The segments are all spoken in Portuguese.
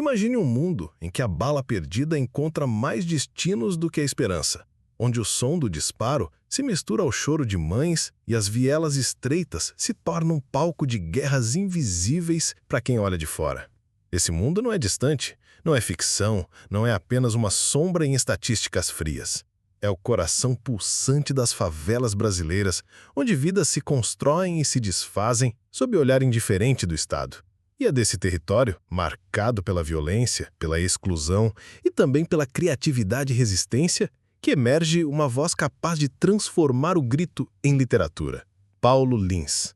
Imagine um mundo em que a bala perdida encontra mais destinos do que a esperança, onde o som do disparo se mistura ao choro de mães e as vielas estreitas se tornam palco de guerras invisíveis para quem olha de fora. Esse mundo não é distante, não é ficção, não é apenas uma sombra em estatísticas frias. É o coração pulsante das favelas brasileiras, onde vidas se constroem e se desfazem sob o olhar indiferente do Estado. E é desse território, marcado pela violência, pela exclusão e também pela criatividade e resistência, que emerge uma voz capaz de transformar o grito em literatura. Paulo Lins.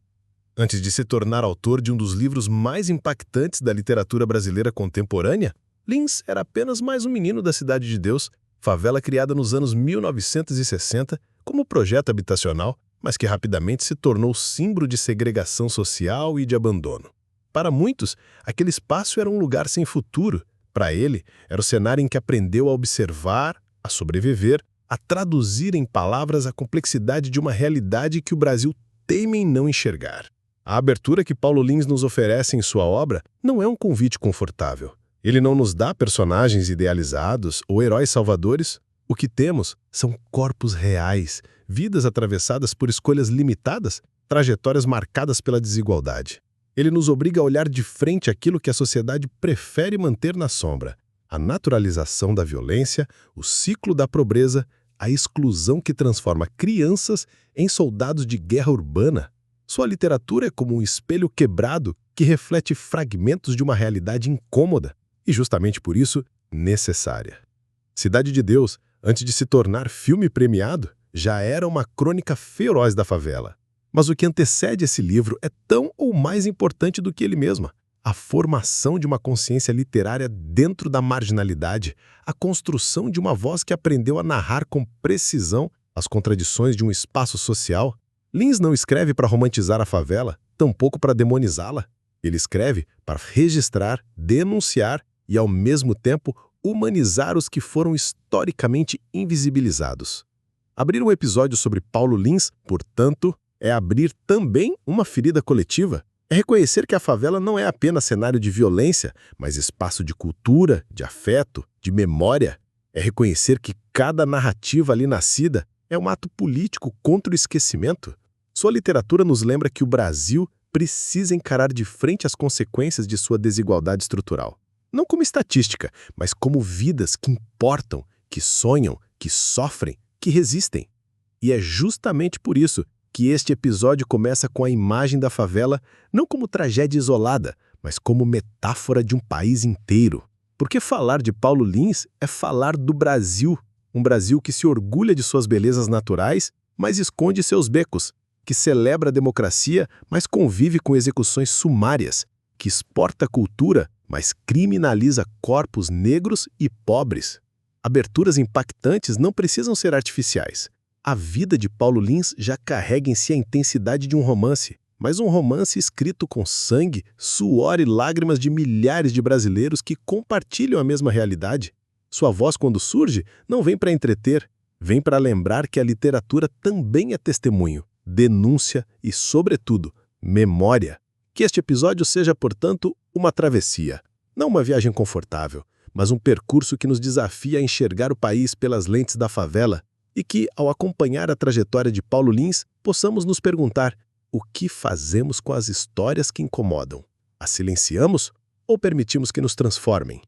Antes de se tornar autor de um dos livros mais impactantes da literatura brasileira contemporânea, Lins era apenas mais um menino da Cidade de Deus, favela criada nos anos 1960 como projeto habitacional, mas que rapidamente se tornou símbolo de segregação social e de abandono. Para muitos, aquele espaço era um lugar sem futuro. Para ele, era o cenário em que aprendeu a observar, a sobreviver, a traduzir em palavras a complexidade de uma realidade que o Brasil teima em não enxergar. A abertura que Paulo Lins nos oferece em sua obra não é um convite confortável. Ele não nos dá personagens idealizados ou heróis salvadores. O que temos são corpos reais, vidas atravessadas por escolhas limitadas, trajetórias marcadas pela desigualdade. Ele nos obriga a olhar de frente aquilo que a sociedade prefere manter na sombra: a naturalização da violência, o ciclo da pobreza, a exclusão que transforma crianças em soldados de guerra urbana. Sua literatura é como um espelho quebrado que reflete fragmentos de uma realidade incômoda e, justamente por isso, necessária. Cidade de Deus, antes de se tornar filme premiado, já era uma crônica feroz da favela. Mas o que antecede esse livro é tão ou mais importante do que ele mesmo: a formação de uma consciência literária dentro da marginalidade, a construção de uma voz que aprendeu a narrar com precisão as contradições de um espaço social. Lins não escreve para romantizar a favela, tampouco para demonizá-la. Ele escreve para registrar, denunciar e, ao mesmo tempo, humanizar os que foram historicamente invisibilizados. Abrir um episódio sobre Paulo Lins, portanto, é abrir também uma ferida coletiva. É reconhecer que a favela não é apenas cenário de violência, mas espaço de cultura, de afeto, de memória. É reconhecer que cada narrativa ali nascida é um ato político contra o esquecimento. Sua literatura nos lembra que o Brasil precisa encarar de frente as consequências de sua desigualdade estrutural. Não como estatística, mas como vidas que importam, que sonham, que sofrem, que resistem. E é justamente por isso que este episódio começa com a imagem da favela não como tragédia isolada, mas como metáfora de um país inteiro. Porque falar de Paulo Lins é falar do Brasil, um Brasil que se orgulha de suas belezas naturais, mas esconde seus becos, que celebra a democracia, mas convive com execuções sumárias, que exporta cultura, mas criminaliza corpos negros e pobres. Aberturas impactantes não precisam ser artificiais. A vida de Paulo Lins já carrega em si a intensidade de um romance, mas um romance escrito com sangue, suor e lágrimas de milhares de brasileiros que compartilham a mesma realidade. Sua voz, quando surge, não vem para entreter, vem para lembrar que a literatura também é testemunho, denúncia e, sobretudo, memória. Que este episódio seja, portanto, uma travessia, não uma viagem confortável, mas um percurso que nos desafia a enxergar o país pelas lentes da favela, e que, ao acompanhar a trajetória de Paulo Lins, possamos nos perguntar: o que fazemos com as histórias que incomodam? As silenciamos ou permitimos que nos transformem?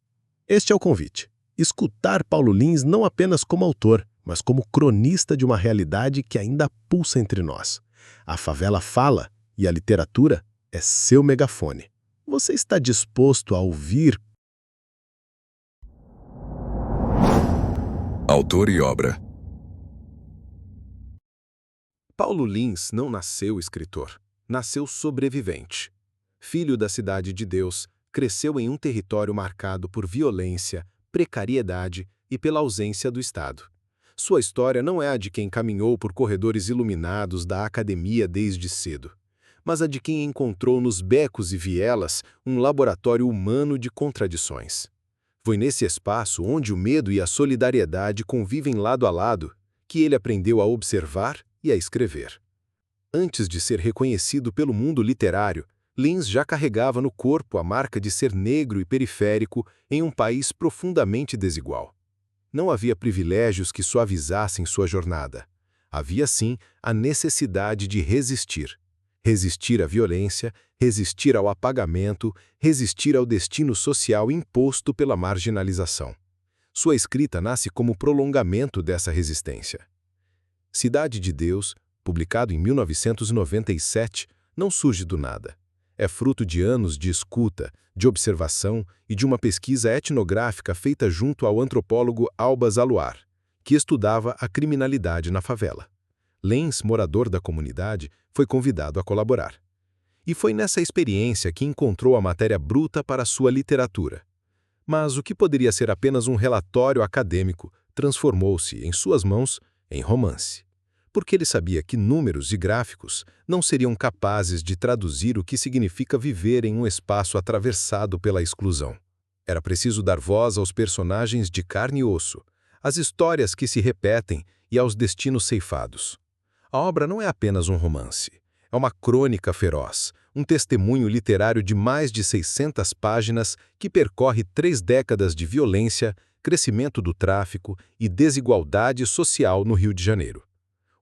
Este é o convite. Escutar Paulo Lins não apenas como autor, mas como cronista de uma realidade que ainda pulsa entre nós. A favela fala e a literatura é seu megafone. Você está disposto a ouvir? Autor e obra. Paulo Lins não nasceu escritor, nasceu sobrevivente. Filho da Cidade de Deus, cresceu em um território marcado por violência, precariedade e pela ausência do Estado. Sua história não é a de quem caminhou por corredores iluminados da academia desde cedo, mas a de quem encontrou nos becos e vielas um laboratório humano de contradições. Foi nesse espaço onde o medo e a solidariedade convivem lado a lado que ele aprendeu a observar e a escrever. Antes de ser reconhecido pelo mundo literário, Lins já carregava no corpo a marca de ser negro e periférico em um país profundamente desigual. Não havia privilégios que suavizassem sua jornada. Havia, sim, a necessidade de resistir. Resistir à violência, resistir ao apagamento, resistir ao destino social imposto pela marginalização. Sua escrita nasce como prolongamento dessa resistência. Cidade de Deus, publicado em 1997, não surge do nada. É fruto de anos de escuta, de observação e de uma pesquisa etnográfica feita junto ao antropólogo Albas Aluar, que estudava a criminalidade na favela. Lins, morador da comunidade, foi convidado a colaborar. E foi nessa experiência que encontrou a matéria bruta para sua literatura. Mas o que poderia ser apenas um relatório acadêmico transformou-se, em suas mãos, em romance. Porque ele sabia que números e gráficos não seriam capazes de traduzir o que significa viver em um espaço atravessado pela exclusão. Era preciso dar voz aos personagens de carne e osso, às histórias que se repetem e aos destinos ceifados. A obra não é apenas um romance. É uma crônica feroz, um testemunho literário de mais de 600 páginas que percorre 3 décadas de violência, crescimento do tráfico e desigualdade social no Rio de Janeiro.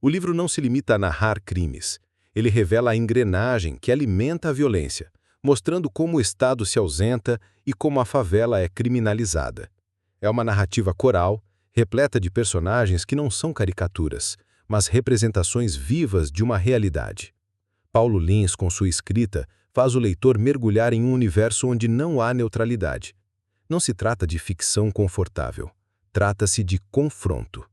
O livro não se limita a narrar crimes. Ele revela a engrenagem que alimenta a violência, mostrando como o Estado se ausenta e como a favela é criminalizada. É uma narrativa coral, repleta de personagens que não são caricaturas, mas representações vivas de uma realidade. Paulo Lins, com sua escrita, faz o leitor mergulhar em um universo onde não há neutralidade. Não se trata de ficção confortável. Trata-se de confronto.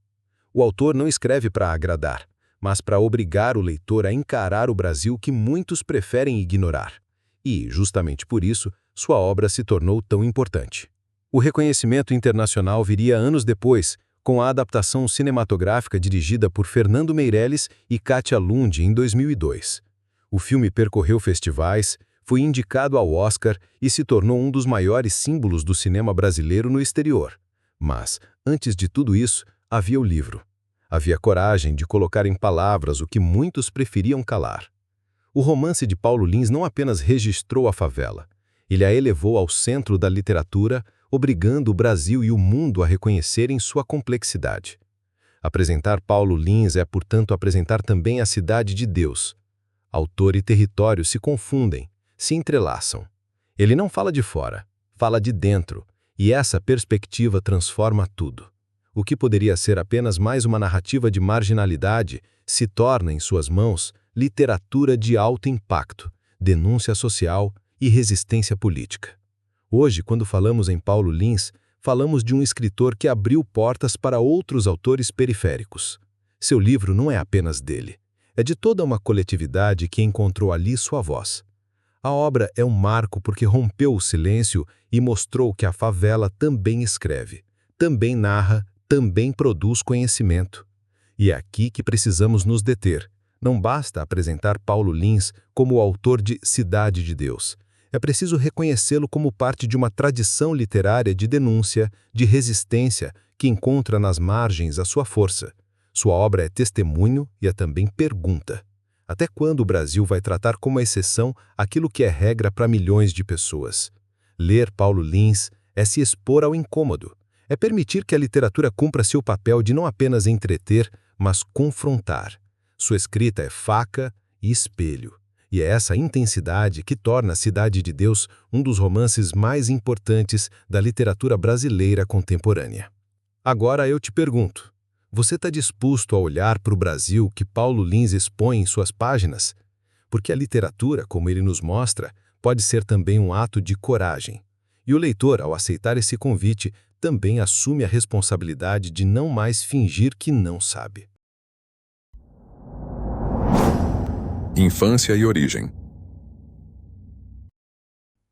O autor não escreve para agradar, mas para obrigar o leitor a encarar o Brasil que muitos preferem ignorar. E, justamente por isso, sua obra se tornou tão importante. O reconhecimento internacional viria anos depois, com a adaptação cinematográfica dirigida por Fernando Meirelles e Katia Lund em 2002. O filme percorreu festivais, foi indicado ao Oscar e se tornou um dos maiores símbolos do cinema brasileiro no exterior. Mas, antes de tudo isso, havia o livro. Havia coragem de colocar em palavras o que muitos preferiam calar. O romance de Paulo Lins não apenas registrou a favela, ele a elevou ao centro da literatura, obrigando o Brasil e o mundo a reconhecerem sua complexidade. Apresentar Paulo Lins é, portanto, apresentar também a Cidade de Deus. Autor e território se confundem, se entrelaçam. Ele não fala de fora, fala de dentro, e essa perspectiva transforma tudo. O que poderia ser apenas mais uma narrativa de marginalidade se torna, em suas mãos, literatura de alto impacto, denúncia social e resistência política. Hoje, quando falamos em Paulo Lins, falamos de um escritor que abriu portas para outros autores periféricos. Seu livro não é apenas dele. É de toda uma coletividade que encontrou ali sua voz. A obra é um marco porque rompeu o silêncio e mostrou que a favela também escreve, também narra, também produz conhecimento. E é aqui que precisamos nos deter. Não basta apresentar Paulo Lins como o autor de Cidade de Deus. É preciso reconhecê-lo como parte de uma tradição literária de denúncia, de resistência, que encontra nas margens a sua força. Sua obra é testemunho e é também pergunta. Até quando o Brasil vai tratar como exceção aquilo que é regra para milhões de pessoas? Ler Paulo Lins é se expor ao incômodo. É permitir que a literatura cumpra seu papel de não apenas entreter, mas confrontar. Sua escrita é faca e espelho. E é essa intensidade que torna a Cidade de Deus um dos romances mais importantes da literatura brasileira contemporânea. Agora eu te pergunto, você está disposto a olhar para o Brasil que Paulo Lins expõe em suas páginas? Porque a literatura, como ele nos mostra, pode ser também um ato de coragem. E o leitor, ao aceitar esse convite, também assume a responsabilidade de não mais fingir que não sabe. Infância e origem.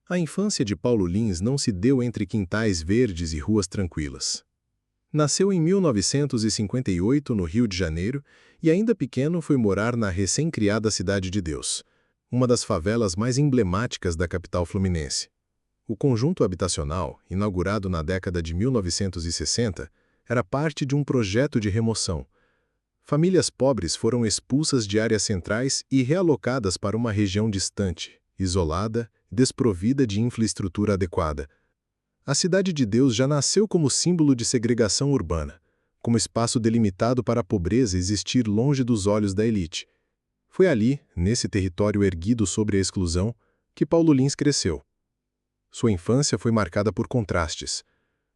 A infância de Paulo Lins não se deu entre quintais verdes e ruas tranquilas. Nasceu em 1958 no Rio de Janeiro e ainda pequeno foi morar na recém-criada Cidade de Deus, uma das favelas mais emblemáticas da capital fluminense. O conjunto habitacional, inaugurado na década de 1960, era parte de um projeto de remoção. Famílias pobres foram expulsas de áreas centrais e realocadas para uma região distante, isolada, desprovida de infraestrutura adequada. A Cidade de Deus já nasceu como símbolo de segregação urbana, como espaço delimitado para a pobreza existir longe dos olhos da elite. Foi ali, nesse território erguido sobre a exclusão, que Paulo Lins cresceu. Sua infância foi marcada por contrastes.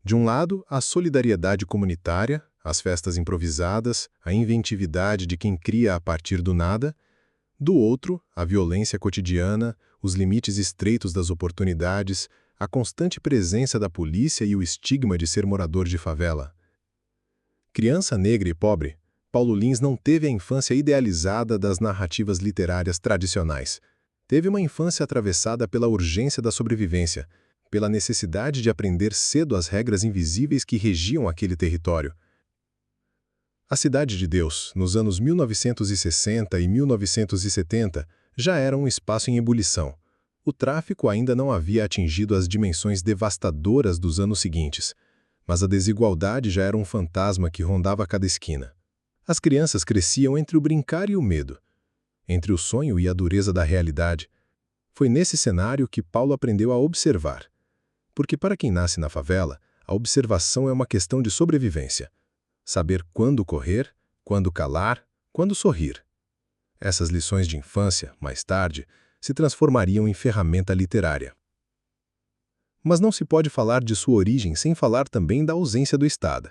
De um lado, a solidariedade comunitária, as festas improvisadas, a inventividade de quem cria a partir do nada. Do outro, a violência cotidiana, os limites estreitos das oportunidades, a constante presença da polícia e o estigma de ser morador de favela. Criança negra e pobre, Paulo Lins não teve a infância idealizada das narrativas literárias tradicionais. Teve uma infância atravessada pela urgência da sobrevivência, pela necessidade de aprender cedo as regras invisíveis que regiam aquele território. A Cidade de Deus, nos anos 1960 e 1970, já era um espaço em ebulição. O tráfico ainda não havia atingido as dimensões devastadoras dos anos seguintes, mas a desigualdade já era um fantasma que rondava cada esquina. As crianças cresciam entre o brincar e o medo, entre o sonho e a dureza da realidade. Foi nesse cenário que Paulo aprendeu a observar. Porque para quem nasce na favela, a observação é uma questão de sobrevivência. Saber quando correr, quando calar, quando sorrir. Essas lições de infância, mais tarde, se transformariam em ferramenta literária. Mas não se pode falar de sua origem sem falar também da ausência do Estado.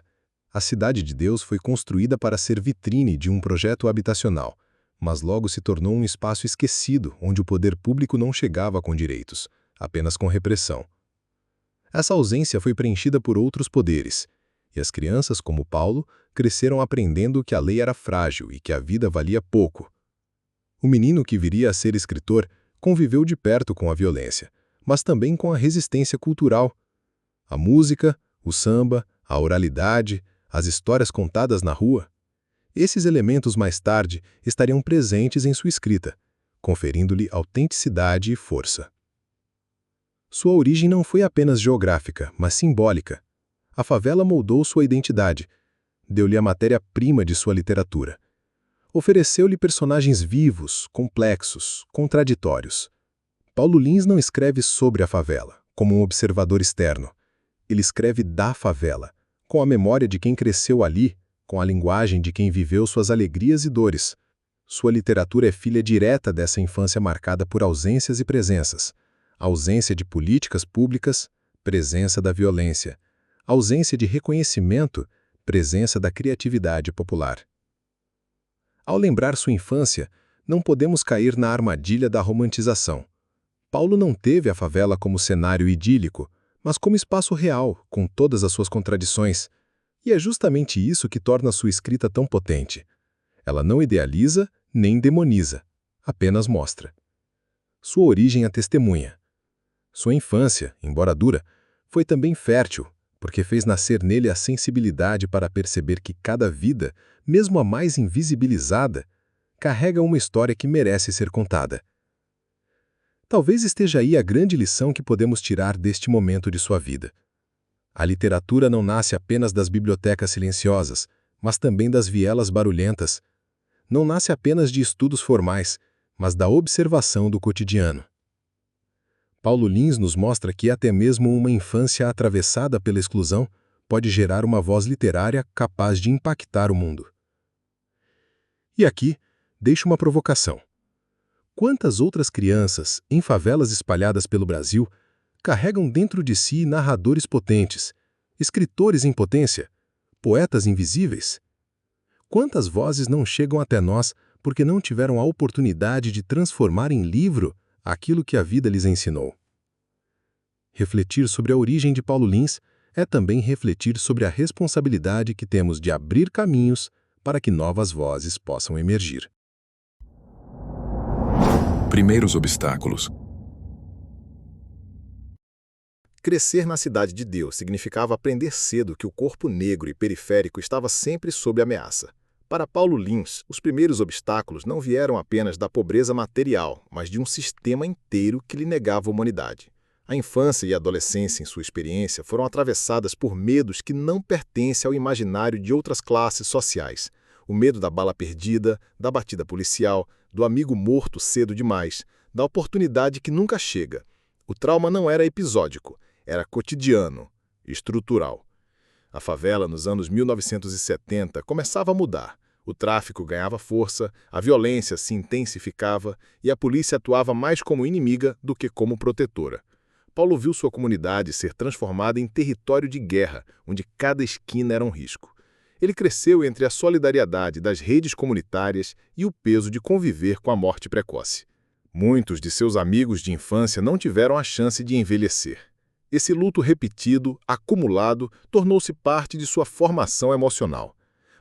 A Cidade de Deus foi construída para ser vitrine de um projeto habitacional, mas logo se tornou um espaço esquecido onde o poder público não chegava com direitos, apenas com repressão. Essa ausência foi preenchida por outros poderes, e as crianças, como Paulo, cresceram aprendendo que a lei era frágil e que a vida valia pouco. O menino que viria a ser escritor conviveu de perto com a violência, mas também com a resistência cultural. A música, o samba, a oralidade, as histórias contadas na rua. Esses elementos mais tarde estariam presentes em sua escrita, conferindo-lhe autenticidade e força. Sua origem não foi apenas geográfica, mas simbólica. A favela moldou sua identidade, deu-lhe a matéria-prima de sua literatura. Ofereceu-lhe personagens vivos, complexos, contraditórios. Paulo Lins não escreve sobre a favela, como um observador externo. Ele escreve da favela, com a memória de quem cresceu ali, com a linguagem de quem viveu suas alegrias e dores. Sua literatura é filha direta dessa infância marcada por ausências e presenças. Ausência de políticas públicas, presença da violência. Ausência de reconhecimento, presença da criatividade popular. Ao lembrar sua infância, não podemos cair na armadilha da romantização. Paulo não teve a favela como cenário idílico, mas como espaço real, com todas as suas contradições. E é justamente isso que torna sua escrita tão potente. Ela não idealiza nem demoniza, apenas mostra. Sua origem a testemunha. Sua infância, embora dura, foi também fértil, porque fez nascer nele a sensibilidade para perceber que cada vida, mesmo a mais invisibilizada, carrega uma história que merece ser contada. Talvez esteja aí a grande lição que podemos tirar deste momento de sua vida. A literatura não nasce apenas das bibliotecas silenciosas, mas também das vielas barulhentas. Não nasce apenas de estudos formais, mas da observação do cotidiano. Paulo Lins nos mostra que até mesmo uma infância atravessada pela exclusão pode gerar uma voz literária capaz de impactar o mundo. E aqui, deixo uma provocação. Quantas outras crianças, em favelas espalhadas pelo Brasil, carregam dentro de si narradores potentes, escritores em potência, poetas invisíveis? Quantas vozes não chegam até nós porque não tiveram a oportunidade de transformar em livro aquilo que a vida lhes ensinou? Refletir sobre a origem de Paulo Lins é também refletir sobre a responsabilidade que temos de abrir caminhos para que novas vozes possam emergir. Primeiros obstáculos. Crescer na Cidade de Deus significava aprender cedo que o corpo negro e periférico estava sempre sob ameaça. Para Paulo Lins, os primeiros obstáculos não vieram apenas da pobreza material, mas de um sistema inteiro que lhe negava a humanidade. A infância e a adolescência, em sua experiência, foram atravessadas por medos que não pertencem ao imaginário de outras classes sociais. O medo da bala perdida, da batida policial, do amigo morto cedo demais, da oportunidade que nunca chega. O trauma não era episódico, era cotidiano, estrutural. A favela, nos anos 1970, começava a mudar. O tráfico ganhava força, a violência se intensificava e a polícia atuava mais como inimiga do que como protetora. Paulo viu sua comunidade ser transformada em território de guerra, onde cada esquina era um risco. Ele cresceu entre a solidariedade das redes comunitárias e o peso de conviver com a morte precoce. Muitos de seus amigos de infância não tiveram a chance de envelhecer. Esse luto repetido, acumulado, tornou-se parte de sua formação emocional.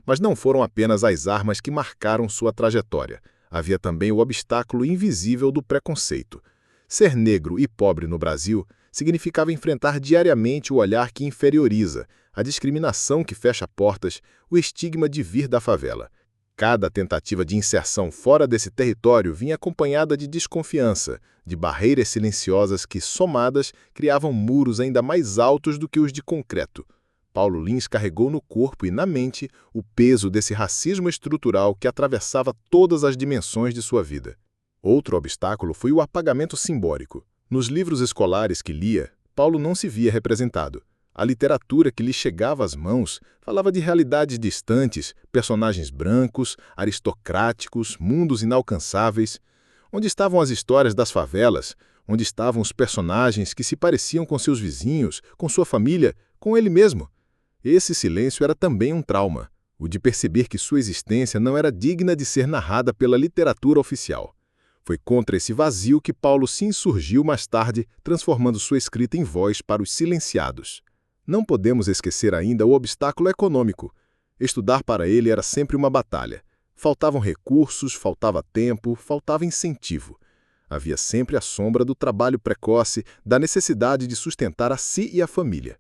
Mas não foram apenas as armas que marcaram sua trajetória. Havia também o obstáculo invisível do preconceito. Ser negro e pobre no Brasil significava enfrentar diariamente o olhar que inferioriza, a discriminação que fecha portas, o estigma de vir da favela. Cada tentativa de inserção fora desse território vinha acompanhada de desconfiança, de barreiras silenciosas que, somadas, criavam muros ainda mais altos do que os de concreto. Paulo Lins carregou no corpo e na mente o peso desse racismo estrutural que atravessava todas as dimensões de sua vida. Outro obstáculo foi o apagamento simbólico. Nos livros escolares que lia, Paulo não se via representado. A literatura que lhe chegava às mãos falava de realidades distantes, personagens brancos, aristocráticos, mundos inalcançáveis. Onde estavam as histórias das favelas? Onde estavam os personagens que se pareciam com seus vizinhos, com sua família, com ele mesmo? Esse silêncio era também um trauma, o de perceber que sua existência não era digna de ser narrada pela literatura oficial. Foi contra esse vazio que Paulo se insurgiu mais tarde, transformando sua escrita em voz para os silenciados. Não podemos esquecer ainda o obstáculo econômico. Estudar para ele era sempre uma batalha. Faltavam recursos, faltava tempo, faltava incentivo. Havia sempre a sombra do trabalho precoce, da necessidade de sustentar a si e a família.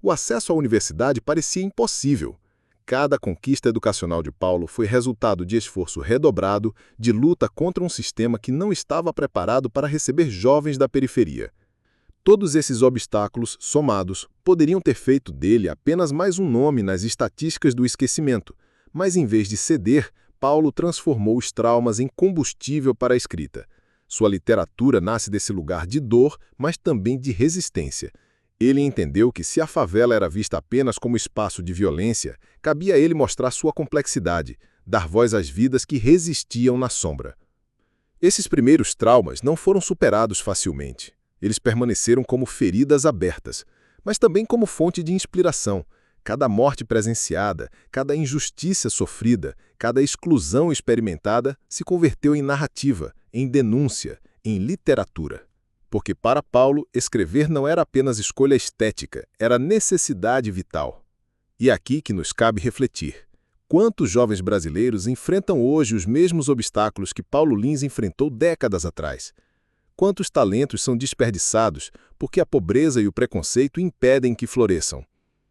O acesso à universidade parecia impossível. Cada conquista educacional de Paulo foi resultado de esforço redobrado, de luta contra um sistema que não estava preparado para receber jovens da periferia. Todos esses obstáculos, somados, poderiam ter feito dele apenas mais um nome nas estatísticas do esquecimento, mas em vez de ceder, Paulo transformou os traumas em combustível para a escrita. Sua literatura nasce desse lugar de dor, mas também de resistência. Ele entendeu que se a favela era vista apenas como espaço de violência, cabia a ele mostrar sua complexidade, dar voz às vidas que resistiam na sombra. Esses primeiros traumas não foram superados facilmente. Eles permaneceram como feridas abertas, mas também como fonte de inspiração. Cada morte presenciada, cada injustiça sofrida, cada exclusão experimentada se converteu em narrativa, em denúncia, em literatura. Porque para Paulo, escrever não era apenas escolha estética, era necessidade vital. E é aqui que nos cabe refletir. Quantos jovens brasileiros enfrentam hoje os mesmos obstáculos que Paulo Lins enfrentou décadas atrás? Quantos talentos são desperdiçados porque a pobreza e o preconceito impedem que floresçam?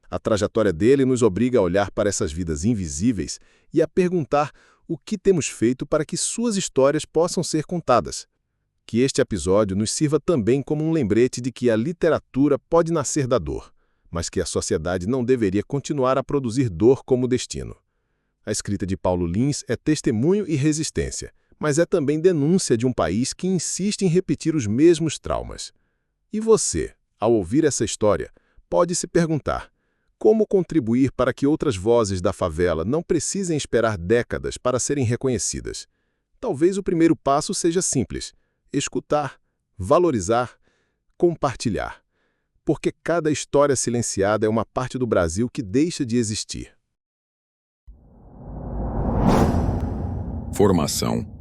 A trajetória dele nos obriga a olhar para essas vidas invisíveis e a perguntar o que temos feito para que suas histórias possam ser contadas. Que este episódio nos sirva também como um lembrete de que a literatura pode nascer da dor, mas que a sociedade não deveria continuar a produzir dor como destino. A escrita de Paulo Lins é testemunho e resistência, mas é também denúncia de um país que insiste em repetir os mesmos traumas. E você, ao ouvir essa história, pode se perguntar: como contribuir para que outras vozes da favela não precisem esperar décadas para serem reconhecidas? Talvez o primeiro passo seja simples: escutar, valorizar, compartilhar. Porque cada história silenciada é uma parte do Brasil que deixa de existir. Formação.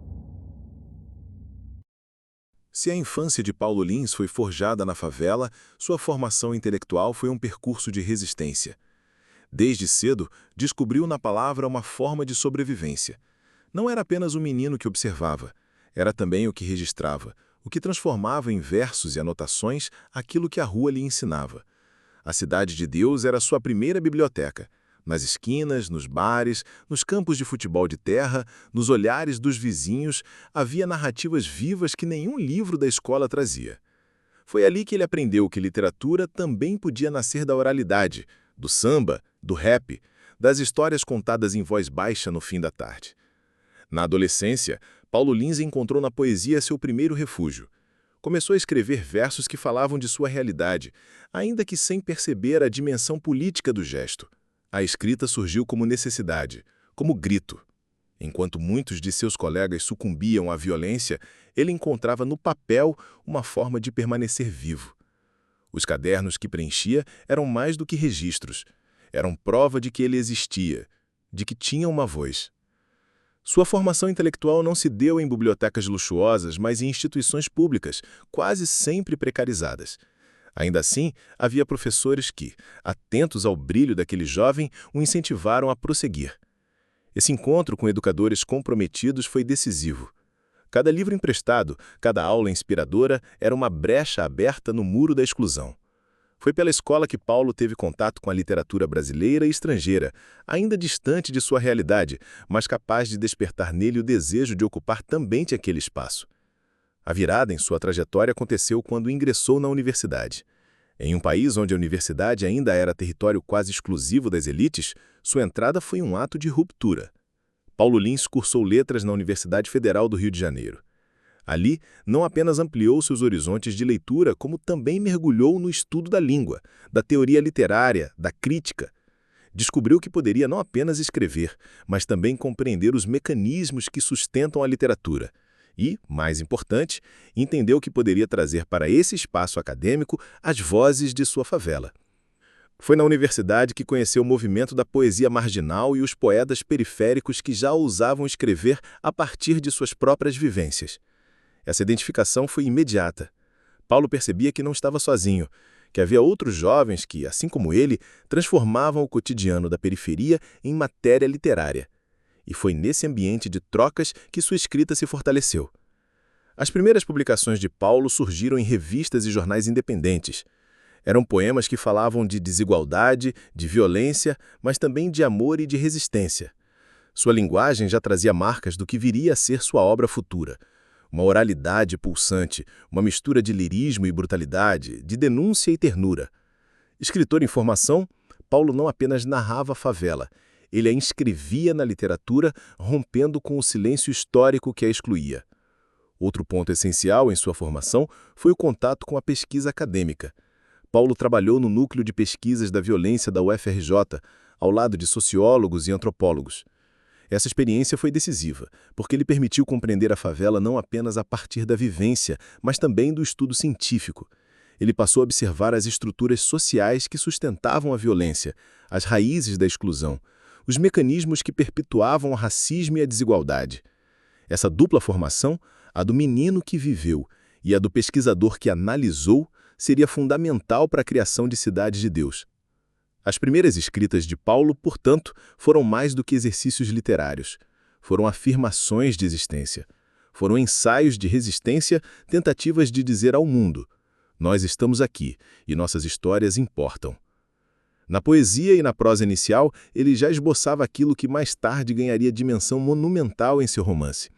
Se a infância de Paulo Lins foi forjada na favela, sua formação intelectual foi um percurso de resistência. Desde cedo, descobriu na palavra uma forma de sobrevivência. Não era apenas um menino que observava, era também o que registrava, o que transformava em versos e anotações aquilo que a rua lhe ensinava. A Cidade de Deus era sua primeira biblioteca. Nas esquinas, nos bares, nos campos de futebol de terra, nos olhares dos vizinhos, havia narrativas vivas que nenhum livro da escola trazia. Foi ali que ele aprendeu que literatura também podia nascer da oralidade, do samba, do rap, das histórias contadas em voz baixa no fim da tarde. Na adolescência, Paulo Lins encontrou na poesia seu primeiro refúgio. Começou a escrever versos que falavam de sua realidade, ainda que sem perceber a dimensão política do gesto. A escrita surgiu como necessidade, como grito. Enquanto muitos de seus colegas sucumbiam à violência, ele encontrava no papel uma forma de permanecer vivo. Os cadernos que preenchia eram mais do que registros. Eram prova de que ele existia, de que tinha uma voz. Sua formação intelectual não se deu em bibliotecas luxuosas, mas em instituições públicas, quase sempre precarizadas. Ainda assim, havia professores que, atentos ao brilho daquele jovem, o incentivaram a prosseguir. Esse encontro com educadores comprometidos foi decisivo. Cada livro emprestado, cada aula inspiradora era uma brecha aberta no muro da exclusão. Foi pela escola que Paulo teve contato com a literatura brasileira e estrangeira, ainda distante de sua realidade, mas capaz de despertar nele o desejo de ocupar também aquele espaço. A virada em sua trajetória aconteceu quando ingressou na universidade. Em um país onde a universidade ainda era território quase exclusivo das elites, sua entrada foi um ato de ruptura. Paulo Lins cursou letras na Universidade Federal do Rio de Janeiro. Ali, não apenas ampliou seus horizontes de leitura, como também mergulhou no estudo da língua, da teoria literária, da crítica. Descobriu que poderia não apenas escrever, mas também compreender os mecanismos que sustentam a literatura. E, mais importante, entendeu que poderia trazer para esse espaço acadêmico as vozes de sua favela. Foi na universidade que conheceu o movimento da poesia marginal e os poetas periféricos que já ousavam escrever a partir de suas próprias vivências. Essa identificação foi imediata. Paulo percebia que não estava sozinho, que havia outros jovens que, assim como ele, transformavam o cotidiano da periferia em matéria literária. E foi nesse ambiente de trocas que sua escrita se fortaleceu. As primeiras publicações de Paulo surgiram em revistas e jornais independentes. Eram poemas que falavam de desigualdade, de violência, mas também de amor e de resistência. Sua linguagem já trazia marcas do que viria a ser sua obra futura. Uma oralidade pulsante, uma mistura de lirismo e brutalidade, de denúncia e ternura. Escritor em formação, Paulo não apenas narrava a favela, ele a inscrevia na literatura, rompendo com o silêncio histórico que a excluía. Outro ponto essencial em sua formação foi o contato com a pesquisa acadêmica. Paulo trabalhou no núcleo de pesquisas da violência da UFRJ, ao lado de sociólogos e antropólogos. Essa experiência foi decisiva, porque lhe permitiu compreender a favela não apenas a partir da vivência, mas também do estudo científico. Ele passou a observar as estruturas sociais que sustentavam a violência, as raízes da exclusão, os mecanismos que perpetuavam o racismo e a desigualdade. Essa dupla formação, a do menino que viveu e a do pesquisador que analisou, seria fundamental para a criação de Cidade de Deus. As primeiras escritas de Paulo, portanto, foram mais do que exercícios literários. Foram afirmações de existência. Foram ensaios de resistência, tentativas de dizer ao mundo: nós estamos aqui e nossas histórias importam. Na poesia e na prosa inicial, ele já esboçava aquilo que mais tarde ganharia dimensão monumental em seu romance.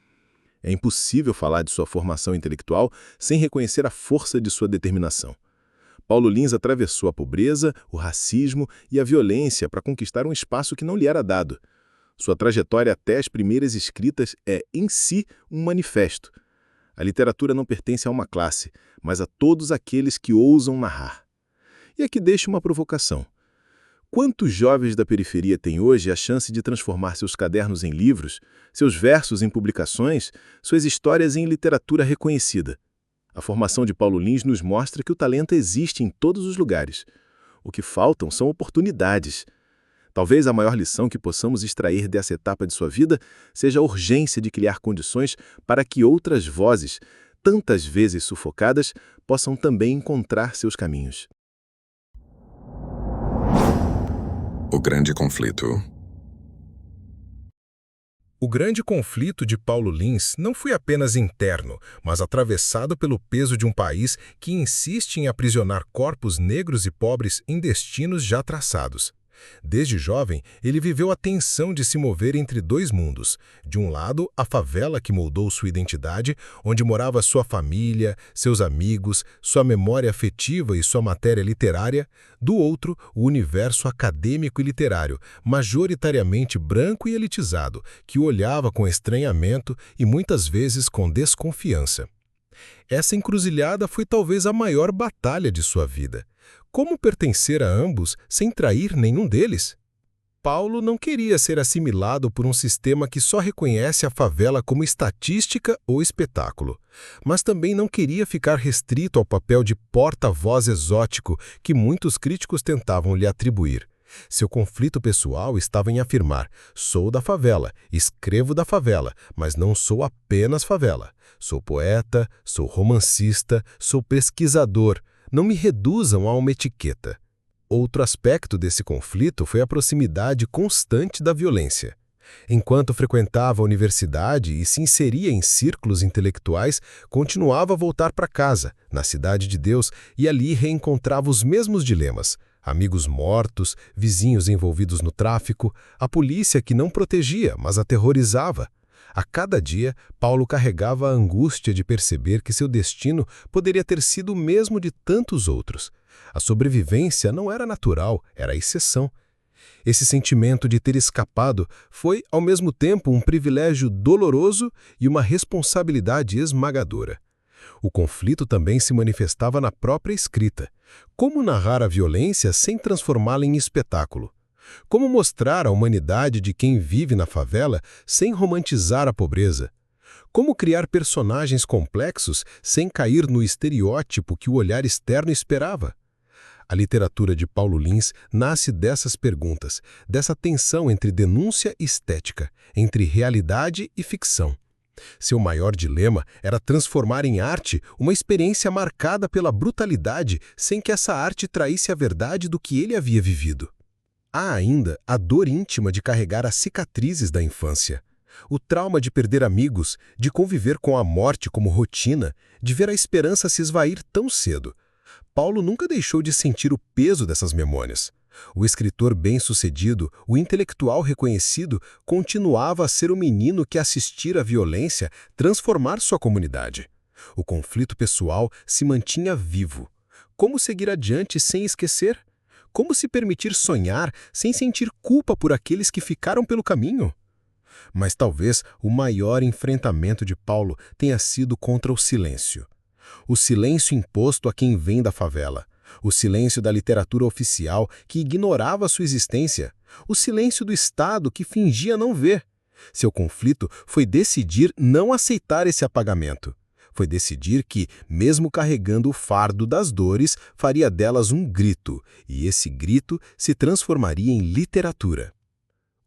É impossível falar de sua formação intelectual sem reconhecer a força de sua determinação. Paulo Lins atravessou a pobreza, o racismo e a violência para conquistar um espaço que não lhe era dado. Sua trajetória até as primeiras escritas é, em si, um manifesto. A literatura não pertence a uma classe, mas a todos aqueles que ousam narrar. E aqui deixo uma provocação. Quantos jovens da periferia têm hoje a chance de transformar seus cadernos em livros, seus versos em publicações, suas histórias em literatura reconhecida? A formação de Paulo Lins nos mostra que o talento existe em todos os lugares. O que faltam são oportunidades. Talvez a maior lição que possamos extrair dessa etapa de sua vida seja a urgência de criar condições para que outras vozes, tantas vezes sufocadas, possam também encontrar seus caminhos. O grande conflito. O grande conflito de Paulo Lins não foi apenas interno, mas atravessado pelo peso de um país que insiste em aprisionar corpos negros e pobres em destinos já traçados. Desde jovem, ele viveu a tensão de se mover entre dois mundos. De um lado, a favela que moldou sua identidade, onde morava sua família, seus amigos, sua memória afetiva e sua matéria literária. Do outro, o universo acadêmico e literário, majoritariamente branco e elitizado, que o olhava com estranhamento e muitas vezes com desconfiança. Essa encruzilhada foi talvez a maior batalha de sua vida. Como pertencer a ambos sem trair nenhum deles? Paulo não queria ser assimilado por um sistema que só reconhece a favela como estatística ou espetáculo, mas também não queria ficar restrito ao papel de porta-voz exótico que muitos críticos tentavam lhe atribuir. Seu conflito pessoal estava em afirmar: sou da favela, escrevo da favela, mas não sou apenas favela. Sou poeta, sou romancista, sou pesquisador. Não me reduzam a uma etiqueta. Outro aspecto desse conflito foi a proximidade constante da violência. Enquanto frequentava a universidade e se inseria em círculos intelectuais, continuava a voltar para casa, na Cidade de Deus, e ali reencontrava os mesmos dilemas: amigos mortos, vizinhos envolvidos no tráfico, a polícia que não protegia, mas aterrorizava. A cada dia, Paulo carregava a angústia de perceber que seu destino poderia ter sido o mesmo de tantos outros. A sobrevivência não era natural, era a exceção. Esse sentimento de ter escapado foi, ao mesmo tempo, um privilégio doloroso e uma responsabilidade esmagadora. O conflito também se manifestava na própria escrita. Como narrar a violência sem transformá-la em espetáculo? Como mostrar a humanidade de quem vive na favela sem romantizar a pobreza? Como criar personagens complexos sem cair no estereótipo que o olhar externo esperava? A literatura de Paulo Lins nasce dessas perguntas, dessa tensão entre denúncia e estética, entre realidade e ficção. Seu maior dilema era transformar em arte uma experiência marcada pela brutalidade sem que essa arte traísse a verdade do que ele havia vivido. Há ainda a dor íntima de carregar as cicatrizes da infância. O trauma de perder amigos, de conviver com a morte como rotina, de ver a esperança se esvair tão cedo. Paulo nunca deixou de sentir o peso dessas memórias. O escritor bem-sucedido, o intelectual reconhecido, continuava a ser o menino que assistira à violência transformar sua comunidade. O conflito pessoal se mantinha vivo. Como seguir adiante sem esquecer? Como se permitir sonhar sem sentir culpa por aqueles que ficaram pelo caminho? Mas talvez o maior enfrentamento de Paulo tenha sido contra o silêncio. O silêncio imposto a quem vem da favela. O silêncio da literatura oficial que ignorava sua existência. O silêncio do Estado que fingia não ver. Seu conflito foi decidir não aceitar esse apagamento. Foi decidir que, mesmo carregando o fardo das dores, faria delas um grito, e esse grito se transformaria em literatura.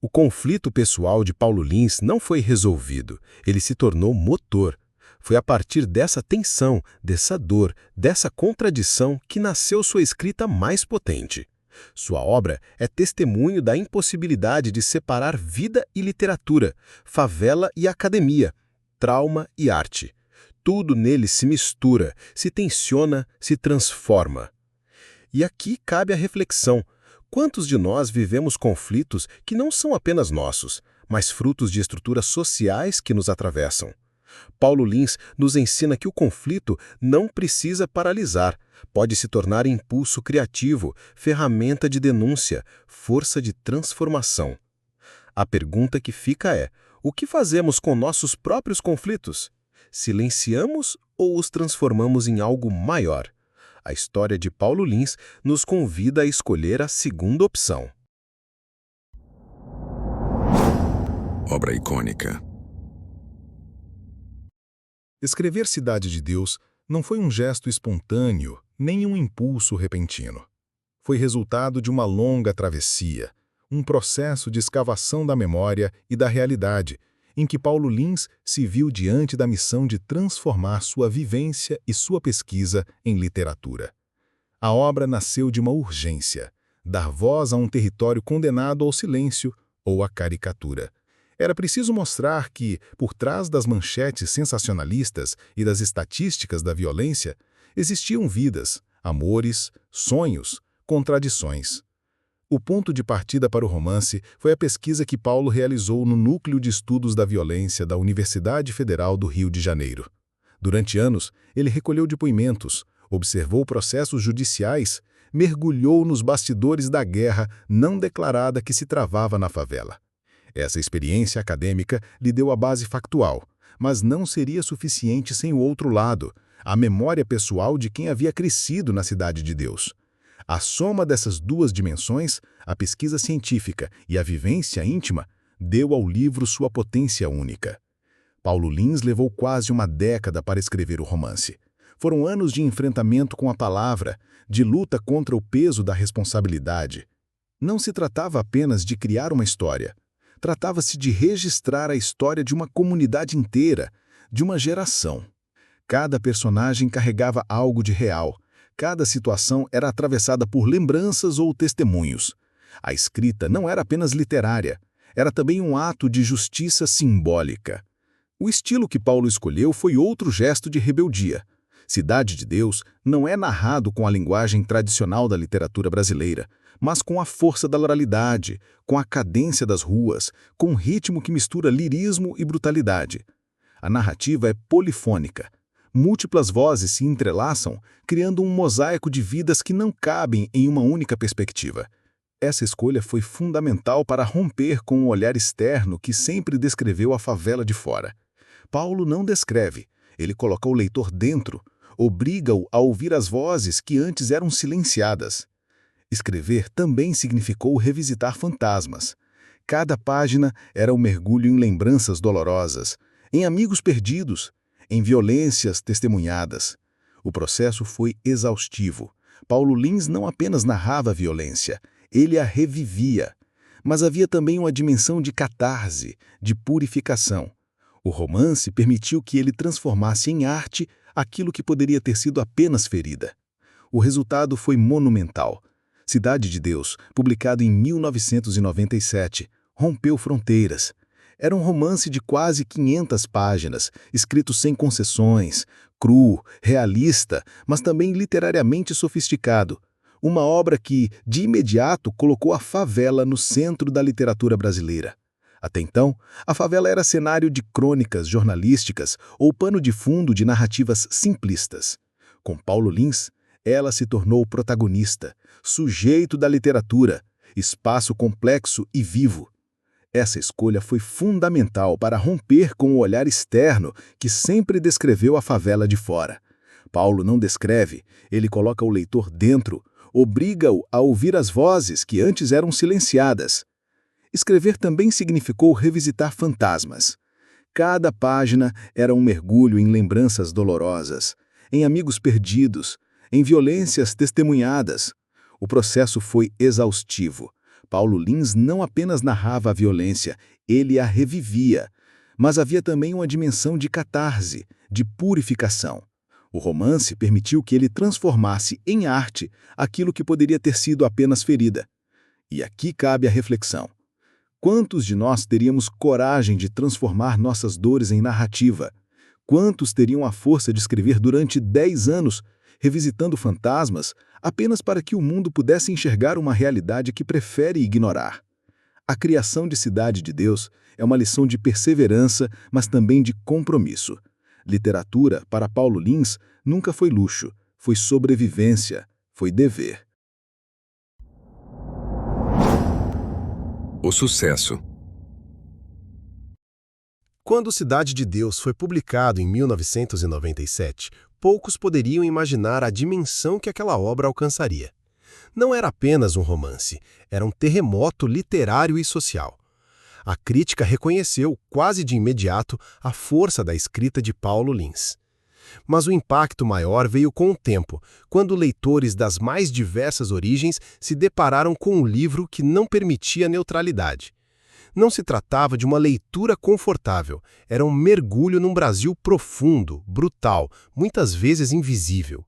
O conflito pessoal de Paulo Lins não foi resolvido, ele se tornou motor. Foi a partir dessa tensão, dessa dor, dessa contradição que nasceu sua escrita mais potente. Sua obra é testemunho da impossibilidade de separar vida e literatura, favela e academia, trauma e arte. Tudo nele se mistura, se tensiona, se transforma. E aqui cabe a reflexão. Quantos de nós vivemos conflitos que não são apenas nossos, mas frutos de estruturas sociais que nos atravessam? Paulo Lins nos ensina que o conflito não precisa paralisar, pode se tornar impulso criativo, ferramenta de denúncia, força de transformação. A pergunta que fica é: o que fazemos com nossos próprios conflitos? Silenciamos ou os transformamos em algo maior? A história de Paulo Lins nos convida a escolher a segunda opção. Obra icônica. Escrever Cidade de Deus não foi um gesto espontâneo, nem um impulso repentino. Foi resultado de uma longa travessia, um processo de escavação da memória e da realidade, em que Paulo Lins se viu diante da missão de transformar sua vivência e sua pesquisa em literatura. A obra nasceu de uma urgência, dar voz a um território condenado ao silêncio ou à caricatura. Era preciso mostrar que, por trás das manchetes sensacionalistas e das estatísticas da violência, existiam vidas, amores, sonhos, contradições. O ponto de partida para o romance foi a pesquisa que Paulo realizou no Núcleo de Estudos da Violência da Universidade Federal do Rio de Janeiro. Durante anos, ele recolheu depoimentos, observou processos judiciais, mergulhou nos bastidores da guerra não declarada que se travava na favela. Essa experiência acadêmica lhe deu a base factual, mas não seria suficiente sem o outro lado, a memória pessoal de quem havia crescido na Cidade de Deus. A soma dessas duas dimensões, a pesquisa científica e a vivência íntima, deu ao livro sua potência única. Paulo Lins levou quase uma década para escrever o romance. Foram anos de enfrentamento com a palavra, de luta contra o peso da responsabilidade. Não se tratava apenas de criar uma história. Tratava-se de registrar a história de uma comunidade inteira, de uma geração. Cada personagem carregava algo de real. Cada situação era atravessada por lembranças ou testemunhos. A escrita não era apenas literária, era também um ato de justiça simbólica. O estilo que Paulo escolheu foi outro gesto de rebeldia. Cidade de Deus não é narrado com a linguagem tradicional da literatura brasileira, mas com a força da oralidade, com a cadência das ruas, com um ritmo que mistura lirismo e brutalidade. A narrativa é polifônica. Múltiplas vozes se entrelaçam, criando um mosaico de vidas que não cabem em uma única perspectiva. Essa escolha foi fundamental para romper com o olhar externo que sempre descreveu a favela de fora. Paulo não descreve, ele coloca o leitor dentro, obriga-o a ouvir as vozes que antes eram silenciadas. Escrever também significou revisitar fantasmas. Cada página era um mergulho em lembranças dolorosas, em amigos perdidos, em violências testemunhadas. O processo foi exaustivo. Paulo Lins não apenas narrava a violência, ele a revivia. Mas havia também uma dimensão de catarse, de purificação. O romance permitiu que ele transformasse em arte aquilo que poderia ter sido apenas ferida. O resultado foi monumental. Cidade de Deus, publicado em 1997, rompeu fronteiras. Era um romance de quase 500 páginas, escrito sem concessões, cru, realista, mas também literariamente sofisticado. Uma obra que, de imediato, colocou a favela no centro da literatura brasileira. Até então, a favela era cenário de crônicas jornalísticas ou pano de fundo de narrativas simplistas. Com Paulo Lins, ela se tornou protagonista, sujeito da literatura, espaço complexo e vivo. Essa escolha foi fundamental para romper com o olhar externo que sempre descreveu a favela de fora. Paulo não descreve, ele coloca o leitor dentro, obriga-o a ouvir as vozes que antes eram silenciadas. Escrever também significou revisitar fantasmas. Cada página era um mergulho em lembranças dolorosas, em amigos perdidos, em violências testemunhadas. O processo foi exaustivo. Paulo Lins não apenas narrava a violência, ele a revivia. Mas havia também uma dimensão de catarse, de purificação. O romance permitiu que ele transformasse em arte aquilo que poderia ter sido apenas ferida. E aqui cabe a reflexão. Quantos de nós teríamos coragem de transformar nossas dores em narrativa? Quantos teriam a força de escrever durante 10 anos, revisitando fantasmas, apenas para que o mundo pudesse enxergar uma realidade que prefere ignorar? A criação de Cidade de Deus é uma lição de perseverança, mas também de compromisso. Literatura, para Paulo Lins, nunca foi luxo, foi sobrevivência, foi dever. O sucesso. Quando Cidade de Deus foi publicado em 1997, poucos poderiam imaginar a dimensão que aquela obra alcançaria. Não era apenas um romance, era um terremoto literário e social. A crítica reconheceu, quase de imediato, a força da escrita de Paulo Lins. Mas o impacto maior veio com o tempo, quando leitores das mais diversas origens se depararam com um livro que não permitia neutralidade. Não se tratava de uma leitura confortável, era um mergulho num Brasil profundo, brutal, muitas vezes invisível.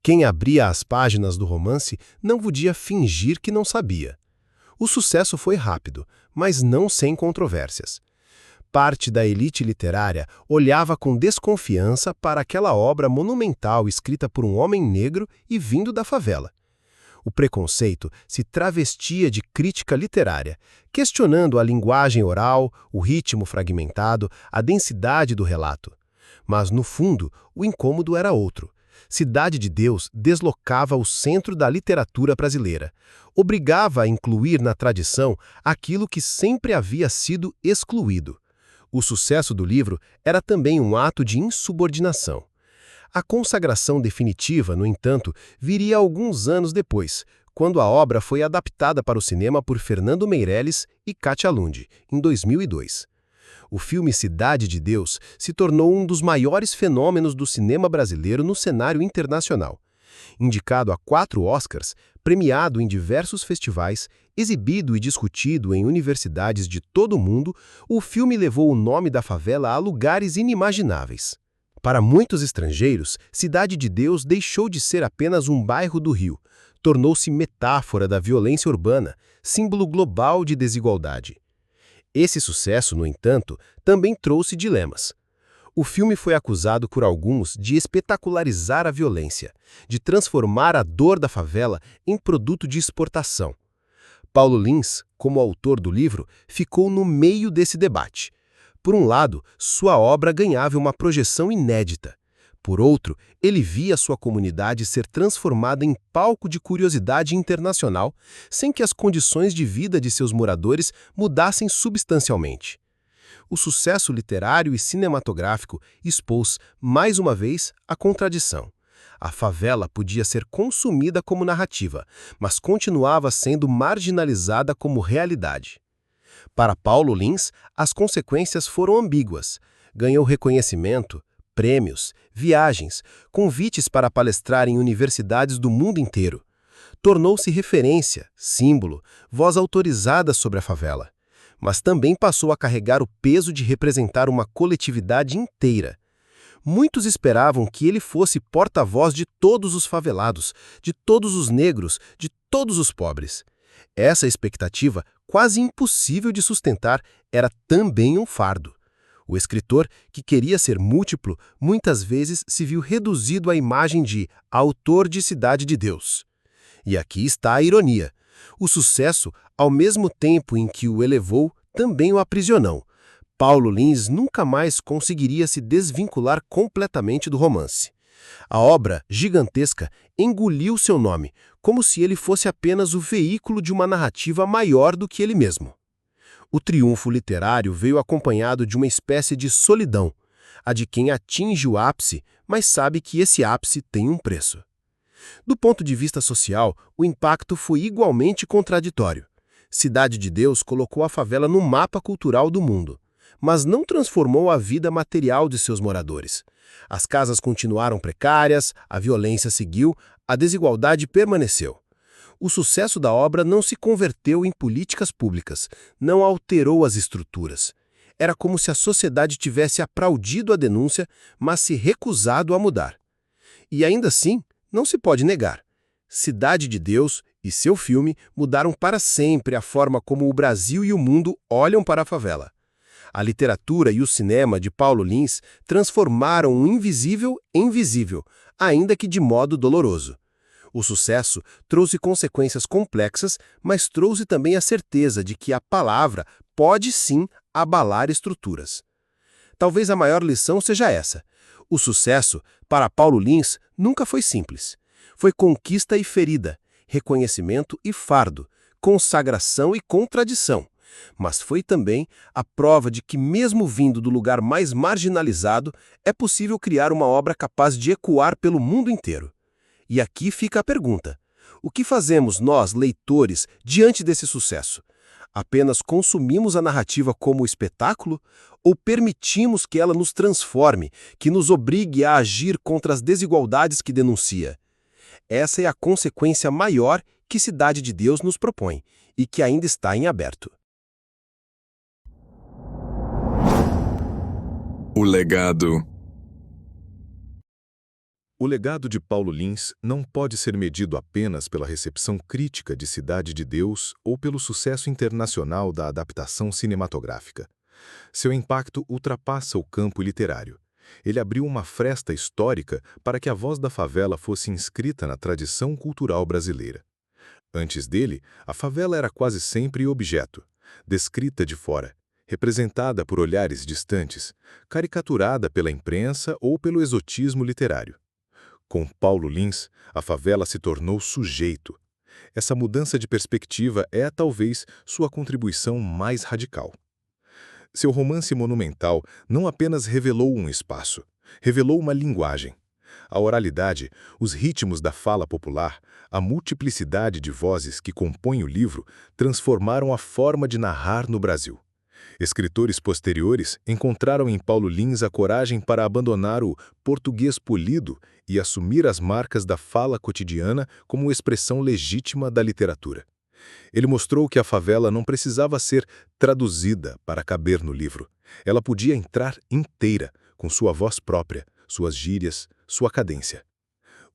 Quem abria as páginas do romance não podia fingir que não sabia. O sucesso foi rápido, mas não sem controvérsias. Parte da elite literária olhava com desconfiança para aquela obra monumental escrita por um homem negro e vindo da favela. O preconceito se travestia de crítica literária, questionando a linguagem oral, o ritmo fragmentado, a densidade do relato. Mas, no fundo, o incômodo era outro. Cidade de Deus deslocava o centro da literatura brasileira, obrigava a incluir na tradição aquilo que sempre havia sido excluído. O sucesso do livro era também um ato de insubordinação. A consagração definitiva, no entanto, viria alguns anos depois, quando a obra foi adaptada para o cinema por Fernando Meirelles e Katia Lund, em 2002. O filme Cidade de Deus se tornou um dos maiores fenômenos do cinema brasileiro no cenário internacional. Indicado a 4 Oscars, premiado em diversos festivais, exibido e discutido em universidades de todo o mundo, o filme levou o nome da favela a lugares inimagináveis. Para muitos estrangeiros, Cidade de Deus deixou de ser apenas um bairro do Rio, tornou-se metáfora da violência urbana, símbolo global de desigualdade. Esse sucesso, no entanto, também trouxe dilemas. O filme foi acusado por alguns de espetacularizar a violência, de transformar a dor da favela em produto de exportação. Paulo Lins, como autor do livro, ficou no meio desse debate. Por um lado, sua obra ganhava uma projeção inédita. Por outro, ele via sua comunidade ser transformada em palco de curiosidade internacional, sem que as condições de vida de seus moradores mudassem substancialmente. O sucesso literário e cinematográfico expôs, mais uma vez, a contradição. A favela podia ser consumida como narrativa, mas continuava sendo marginalizada como realidade. Para Paulo Lins, as consequências foram ambíguas. Ganhou reconhecimento, prêmios, viagens, convites para palestrar em universidades do mundo inteiro. Tornou-se referência, símbolo, voz autorizada sobre a favela. Mas também passou a carregar o peso de representar uma coletividade inteira. Muitos esperavam que ele fosse porta-voz de todos os favelados, de todos os negros, de todos os pobres. Essa expectativa, quase impossível de sustentar, era também um fardo. O escritor, que queria ser múltiplo, muitas vezes se viu reduzido à imagem de autor de Cidade de Deus. E aqui está a ironia. O sucesso, ao mesmo tempo em que o elevou, também o aprisionou. Paulo Lins nunca mais conseguiria se desvincular completamente do romance. A obra, gigantesca, engoliu seu nome, como se ele fosse apenas o veículo de uma narrativa maior do que ele mesmo. O triunfo literário veio acompanhado de uma espécie de solidão, a de quem atinge o ápice, mas sabe que esse ápice tem um preço. Do ponto de vista social, o impacto foi igualmente contraditório. Cidade de Deus colocou a favela no mapa cultural do mundo, mas não transformou a vida material de seus moradores. As casas continuaram precárias, a violência seguiu, a desigualdade permaneceu. O sucesso da obra não se converteu em políticas públicas, não alterou as estruturas. Era como se a sociedade tivesse aplaudido a denúncia, mas se recusado a mudar. E ainda assim, não se pode negar. Cidade de Deus e seu filme mudaram para sempre a forma como o Brasil e o mundo olham para a favela. A literatura e o cinema de Paulo Lins transformaram o invisível em visível, ainda que de modo doloroso. O sucesso trouxe consequências complexas, mas trouxe também a certeza de que a palavra pode sim abalar estruturas. Talvez a maior lição seja essa. O sucesso, para Paulo Lins, nunca foi simples. Foi conquista e ferida, reconhecimento e fardo, consagração e contradição. Mas foi também a prova de que, mesmo vindo do lugar mais marginalizado, é possível criar uma obra capaz de ecoar pelo mundo inteiro. E aqui fica a pergunta: o que fazemos nós, leitores, diante desse sucesso? Apenas consumimos a narrativa como espetáculo ou permitimos que ela nos transforme, que nos obrigue a agir contra as desigualdades que denuncia? Essa é a consequência maior que Cidade de Deus nos propõe e que ainda está em aberto. O legado. O legado de Paulo Lins não pode ser medido apenas pela recepção crítica de Cidade de Deus ou pelo sucesso internacional da adaptação cinematográfica. Seu impacto ultrapassa o campo literário. Ele abriu uma fresta histórica para que a voz da favela fosse inscrita na tradição cultural brasileira. Antes dele, a favela era quase sempre objeto, descrita de fora, representada por olhares distantes, caricaturada pela imprensa ou pelo exotismo literário. Com Paulo Lins, a favela se tornou sujeito. Essa mudança de perspectiva é, talvez, sua contribuição mais radical. Seu romance monumental não apenas revelou um espaço, revelou uma linguagem. A oralidade, os ritmos da fala popular, a multiplicidade de vozes que compõem o livro transformaram a forma de narrar no Brasil. Escritores posteriores encontraram em Paulo Lins a coragem para abandonar o português polido e assumir as marcas da fala cotidiana como expressão legítima da literatura. Ele mostrou que a favela não precisava ser traduzida para caber no livro. Ela podia entrar inteira, com sua voz própria, suas gírias, sua cadência.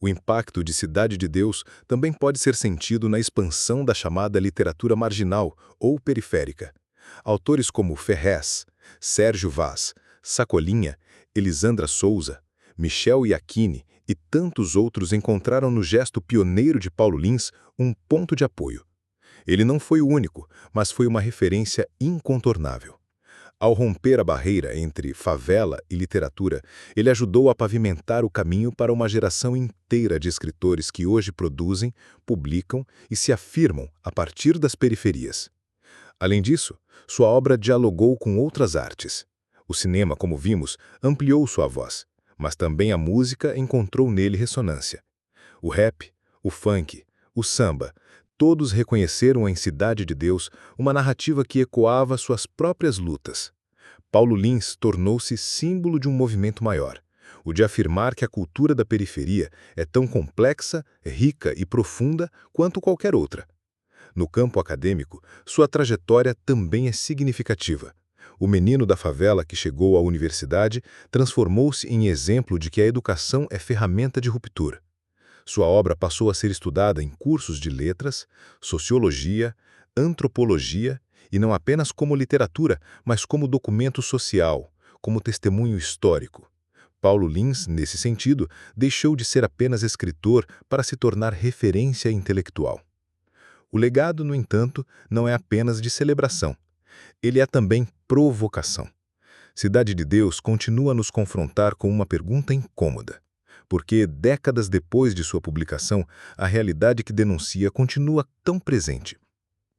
O impacto de Cidade de Deus também pode ser sentido na expansão da chamada literatura marginal ou periférica. Autores como Ferrez, Sérgio Vaz, Sacolinha, Elisandra Souza, Michel Iachini e tantos outros encontraram no gesto pioneiro de Paulo Lins um ponto de apoio. Ele não foi o único, mas foi uma referência incontornável. Ao romper a barreira entre favela e literatura, ele ajudou a pavimentar o caminho para uma geração inteira de escritores que hoje produzem, publicam e se afirmam a partir das periferias. Além disso, sua obra dialogou com outras artes. O cinema, como vimos, ampliou sua voz, mas também a música encontrou nele ressonância. O rap, o funk, o samba, todos reconheceram em Cidade de Deus uma narrativa que ecoava suas próprias lutas. Paulo Lins tornou-se símbolo de um movimento maior, o de afirmar que a cultura da periferia é tão complexa, rica e profunda quanto qualquer outra. No campo acadêmico, sua trajetória também é significativa. O menino da favela que chegou à universidade transformou-se em exemplo de que a educação é ferramenta de ruptura. Sua obra passou a ser estudada em cursos de letras, sociologia, antropologia, e não apenas como literatura, mas como documento social, como testemunho histórico. Paulo Lins, nesse sentido, deixou de ser apenas escritor para se tornar referência intelectual. O legado, no entanto, não é apenas de celebração. Ele é também provocação. Cidade de Deus continua a nos confrontar com uma pergunta incômoda. Porque, décadas depois de sua publicação, a realidade que denuncia continua tão presente.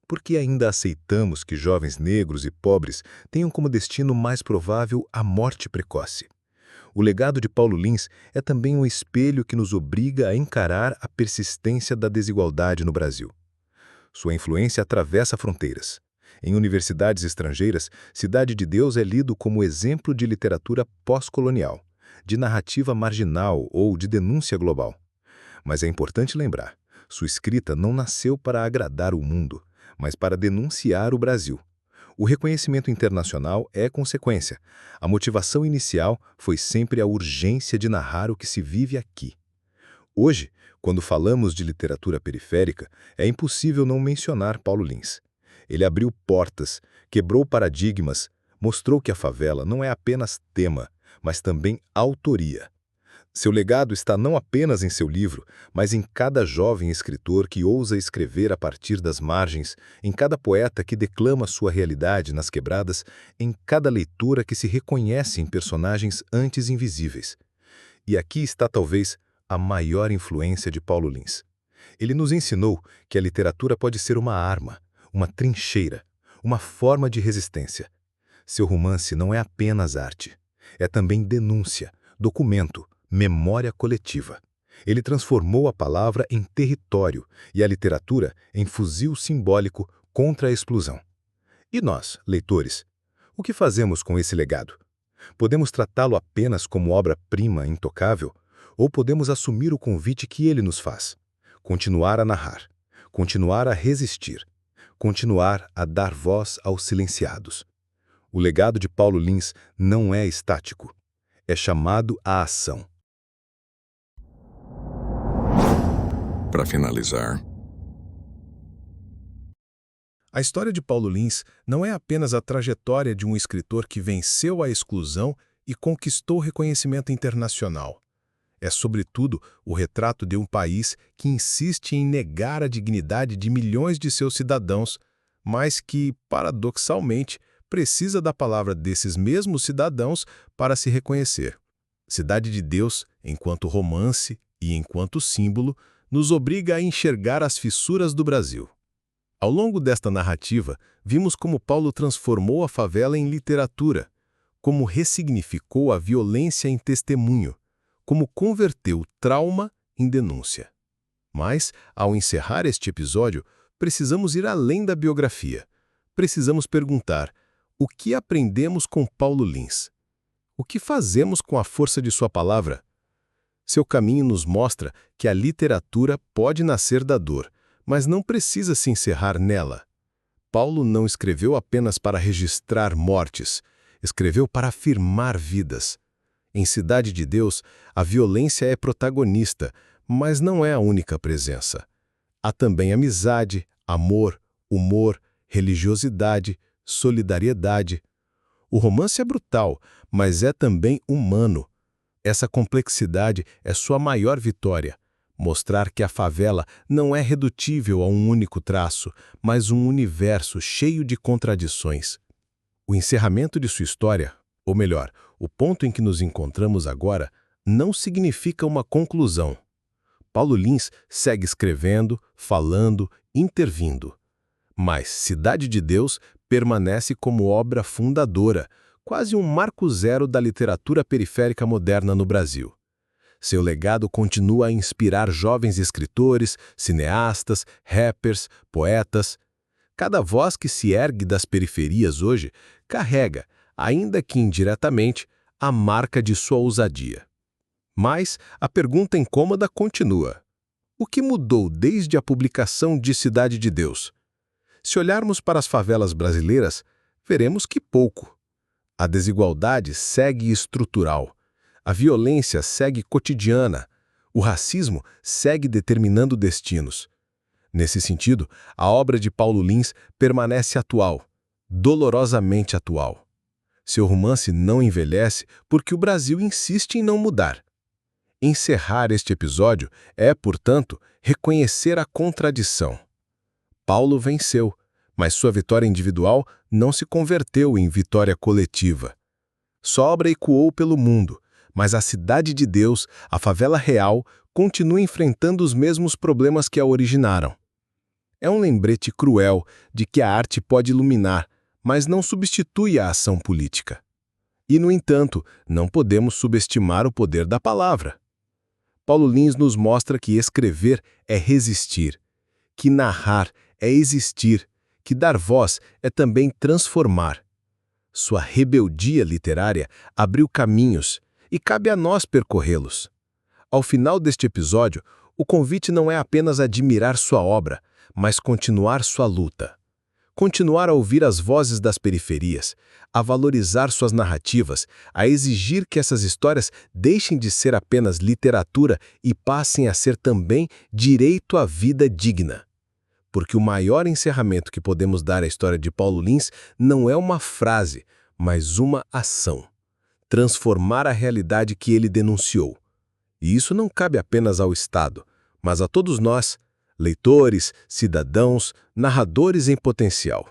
Por que ainda aceitamos que jovens negros e pobres tenham como destino mais provável a morte precoce? O legado de Paulo Lins é também um espelho que nos obriga a encarar a persistência da desigualdade no Brasil. Sua influência atravessa fronteiras. Em universidades estrangeiras, Cidade de Deus é lido como exemplo de literatura pós-colonial, de narrativa marginal ou de denúncia global. Mas é importante lembrar, sua escrita não nasceu para agradar o mundo, mas para denunciar o Brasil. O reconhecimento internacional é consequência. A motivação inicial foi sempre a urgência de narrar o que se vive aqui. Hoje, quando falamos de literatura periférica, é impossível não mencionar Paulo Lins. Ele abriu portas, quebrou paradigmas, mostrou que a favela não é apenas tema, mas também autoria. Seu legado está não apenas em seu livro, mas em cada jovem escritor que ousa escrever a partir das margens, em cada poeta que declama sua realidade nas quebradas, em cada leitora que se reconhece em personagens antes invisíveis. E aqui está talvez a maior influência de Paulo Lins. Ele nos ensinou que a literatura pode ser uma arma, uma trincheira, uma forma de resistência. Seu romance não é apenas arte. É também denúncia, documento, memória coletiva. Ele transformou a palavra em território e a literatura em fuzil simbólico contra a exclusão. E nós, leitores, o que fazemos com esse legado? Podemos tratá-lo apenas como obra-prima intocável ou podemos assumir o convite que ele nos faz? Continuar a narrar, continuar a resistir, continuar a dar voz aos silenciados. O legado de Paulo Lins não é estático, é chamado à ação. Para finalizar, A história de Paulo Lins não é apenas a trajetória de um escritor que venceu a exclusão e conquistou reconhecimento internacional. É, sobretudo, o retrato de um país que insiste em negar a dignidade de milhões de seus cidadãos, mas que, paradoxalmente, precisa da palavra desses mesmos cidadãos para se reconhecer. Cidade de Deus, enquanto romance e enquanto símbolo, nos obriga a enxergar as fissuras do Brasil. Ao longo desta narrativa, vimos como Paulo transformou a favela em literatura, como ressignificou a violência em testemunho, como converteu trauma em denúncia. Mas, ao encerrar este episódio, precisamos ir além da biografia. Precisamos perguntar: o que aprendemos com Paulo Lins? O que fazemos com a força de sua palavra? Seu caminho nos mostra que a literatura pode nascer da dor, mas não precisa se encerrar nela. Paulo não escreveu apenas para registrar mortes, escreveu para afirmar vidas. Em Cidade de Deus, a violência é protagonista, mas não é a única presença. Há também amizade, amor, humor, religiosidade, solidariedade. O romance é brutal, mas é também humano. Essa complexidade é sua maior vitória. Mostrar que a favela não é redutível a um único traço, mas um universo cheio de contradições. O encerramento de sua história, ou melhor, o ponto em que nos encontramos agora, não significa uma conclusão. Paulo Lins segue escrevendo, falando, intervindo. Mas Cidade de Deus permanece como obra fundadora, quase um marco zero da literatura periférica moderna no Brasil. Seu legado continua a inspirar jovens escritores, cineastas, rappers, poetas. Cada voz que se ergue das periferias hoje carrega, ainda que indiretamente, a marca de sua ousadia. Mas a pergunta incômoda continua. O que mudou desde a publicação de Cidade de Deus? Se olharmos para as favelas brasileiras, veremos que pouco. A desigualdade segue estrutural. A violência segue cotidiana. O racismo segue determinando destinos. Nesse sentido, a obra de Paulo Lins permanece atual, dolorosamente atual. Seu romance não envelhece porque o Brasil insiste em não mudar. Encerrar este episódio é, portanto, reconhecer a contradição. Paulo venceu, mas sua vitória individual não se converteu em vitória coletiva. Sua obra ecoou pelo mundo, mas a Cidade de Deus, a favela real, continua enfrentando os mesmos problemas que a originaram. É um lembrete cruel de que a arte pode iluminar, mas não substitui a ação política. E, no entanto, não podemos subestimar o poder da palavra. Paulo Lins nos mostra que escrever é resistir, que narrar é existir, que dar voz é também transformar. Sua rebeldia literária abriu caminhos e cabe a nós percorrê-los. Ao final deste episódio, o convite não é apenas admirar sua obra, mas continuar sua luta. Continuar a ouvir as vozes das periferias, a valorizar suas narrativas, a exigir que essas histórias deixem de ser apenas literatura e passem a ser também direito à vida digna. Porque o maior encerramento que podemos dar à história de Paulo Lins não é uma frase, mas uma ação. Transformar a realidade que ele denunciou. E isso não cabe apenas ao Estado, mas a todos nós, leitores, cidadãos, narradores em potencial.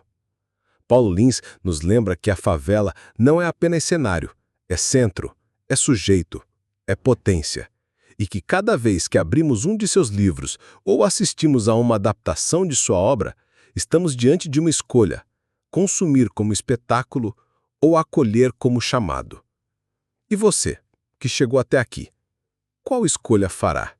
Paulo Lins nos lembra que a favela não é apenas cenário, é centro, é sujeito, é potência. E que cada vez que abrimos um de seus livros ou assistimos a uma adaptação de sua obra, estamos diante de uma escolha: consumir como espetáculo ou acolher como chamado. E você, que chegou até aqui, qual escolha fará?